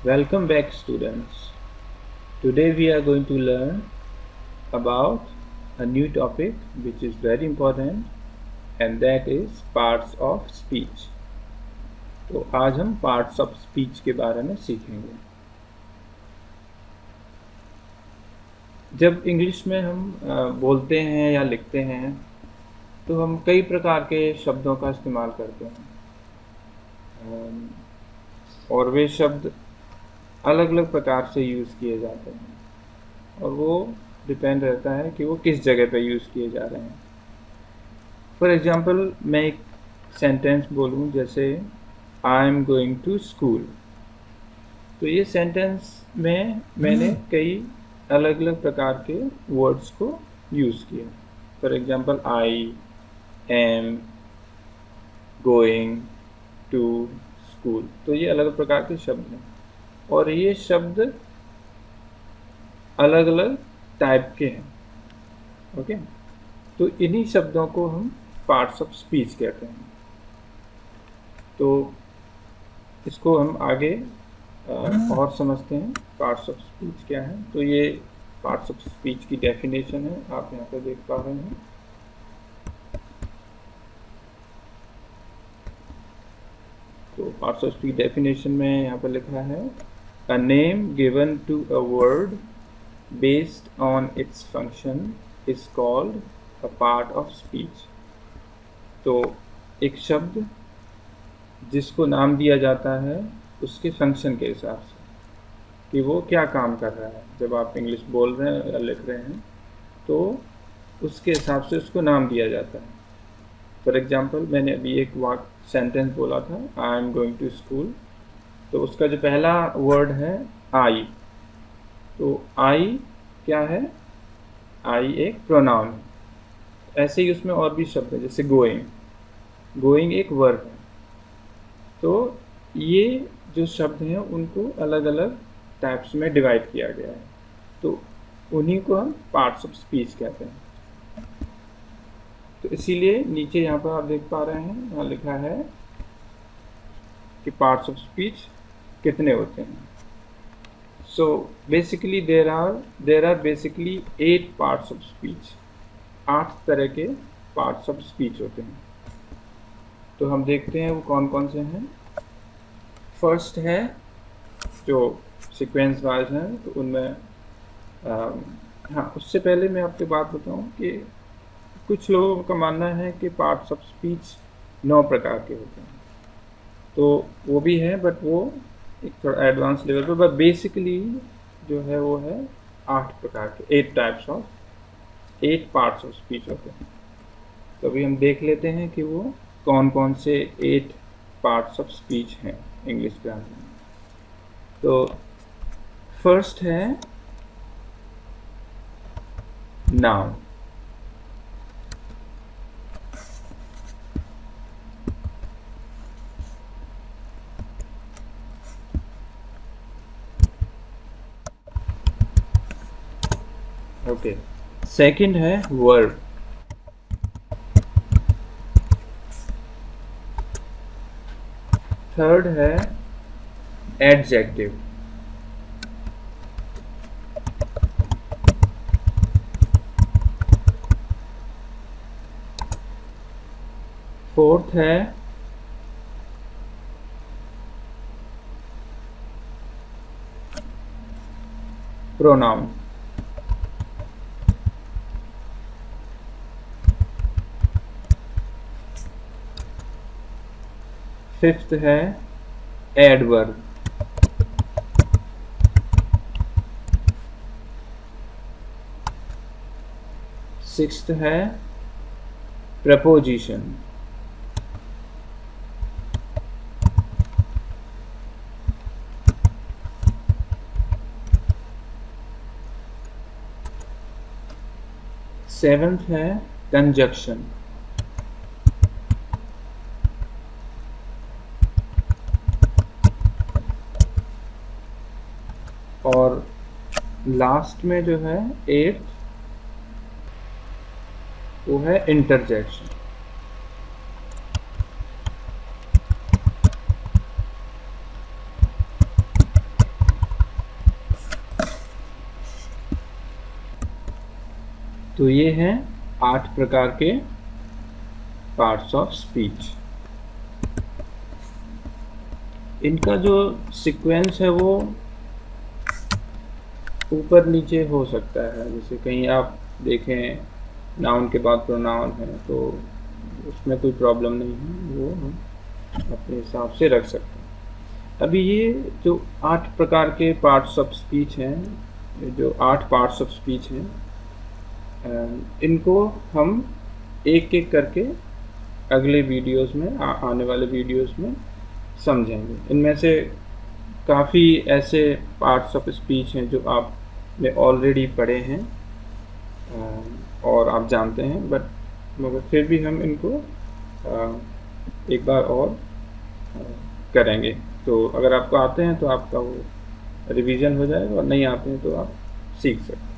Welcome back, students. Today we are going to learn about a new topic which is very important, and that is parts of speech. तो आज हम parts of speech के बारे में सीखेंगे। जब English में हम बोलते हैं या लिखते हैं तो हम कई प्रकार के शब्दों का इस्तेमाल करते हैं, और वे शब्द अलग अलग प्रकार से यूज़ किए जाते हैं और वो डिपेंड रहता है कि वो किस जगह पे यूज़ किए जा रहे हैं। फॉर एग्ज़ाम्पल, मैं एक सेंटेंस बोलूँ जैसे I am going to school, तो ये सेंटेंस में मैंने कई अलग अलग प्रकार के वर्ड्स को यूज़ किया। For example, I am going to school, तो ये अलग अलग प्रकार के शब्द हैं और ये शब्द अलग अलग टाइप के हैं। ओके, तो इन्हीं शब्दों को हम पार्ट्स ऑफ स्पीच कहते हैं। तो इसको हम आगे और समझते हैं पार्ट्स ऑफ स्पीच क्या है। तो ये पार्ट्स ऑफ स्पीच की डेफिनेशन है, आप यहाँ पे देख पा रहे हैं। तो पार्ट्स ऑफ स्पीच डेफिनेशन में यहाँ पर लिखा है a name given to a word based on its function is called a part of speech। तो एक शब्द जिसको नाम दिया जाता है उसके फंक्शन के हिसाब से कि वो क्या काम कर रहा है। जब आप इंग्लिश बोल रहे हैं या लिख रहे हैं तो उसके हिसाब से उसको नाम दिया जाता है। फॉर एग्जाम्पल, मैंने अभी एक सेंटेंस बोला था I am going to school, तो उसका जो पहला वर्ड है आई, तो आई क्या है? आई एक प्रोनाउन है। ऐसे ही उसमें और भी शब्द है जैसे गोइंग, गोइंग एक वर्ब है। तो ये जो शब्द हैं उनको अलग अलग टाइप्स में डिवाइड किया गया है, तो उन्हीं को हम पार्ट्स ऑफ स्पीच कहते हैं। तो इसीलिए नीचे यहाँ पर आप देख पा रहे हैं, यहाँ लिखा है कि पार्ट्स ऑफ स्पीच कितने होते हैं। So basically there are basically 8 parts of speech. 8 तरह के पार्ट्स ऑफ स्पीच होते हैं। तो हम देखते हैं वो कौन कौन से हैं। फर्स्ट है जो सीक्वेंस वाइज हैं, तो उनमें हाँ, उससे पहले मैं आपको बात बताऊं कि कुछ लोगों का मानना है कि पार्ट्स ऑफ स्पीच 9 प्रकार के होते हैं, तो वो भी है, बट वो एक थोड़ा एडवांस लेवल पे। बट बेसिकली जो है वो है 8 प्रकार के, 8 पार्ट्स ऑफ स्पीच होते हैं। तो अभी हम देख लेते हैं कि वो कौन कौन से 8 पार्ट्स ऑफ स्पीच हैं इंग्लिश ग्रामर में। तो फर्स्ट है नाउन। ओके, सेकंड है वर्ब। थर्ड है एडजेक्टिव। फोर्थ है प्रोनाउन। फिफ्थ है एडवर्ब। सिक्स्थ है प्रपोजिशन। सेवेंथ है कंजक्शन। और लास्ट में जो है 8th, वो है इंटरजेक्शन। तो ये हैं 8 प्रकार के पार्ट्स ऑफ स्पीच। इनका जो सीक्वेंस है वो ऊपर नीचे हो सकता है। जैसे कहीं आप देखें नाउन के बाद प्रोनाउन है तो उसमें कोई प्रॉब्लम नहीं है, वो हम अपने हिसाब से रख सकते हैं। अभी ये जो 8 प्रकार के पार्ट्स ऑफ स्पीच हैं, जो 8 पार्ट्स ऑफ स्पीच हैं, इनको हम एक एक करके अगले वीडियोस में आने वाले वीडियोस में समझेंगे। इनमें से काफ़ी ऐसे पार्ट्स ऑफ स्पीच हैं जो आपने ऑलरेडी पढ़े हैं और आप जानते हैं, मगर फिर भी हम इनको एक बार और करेंगे। तो अगर आपको आते हैं तो आपका वो रिवीजन हो जाएगा, और नहीं आते हैं तो आप सीख सकते हैं।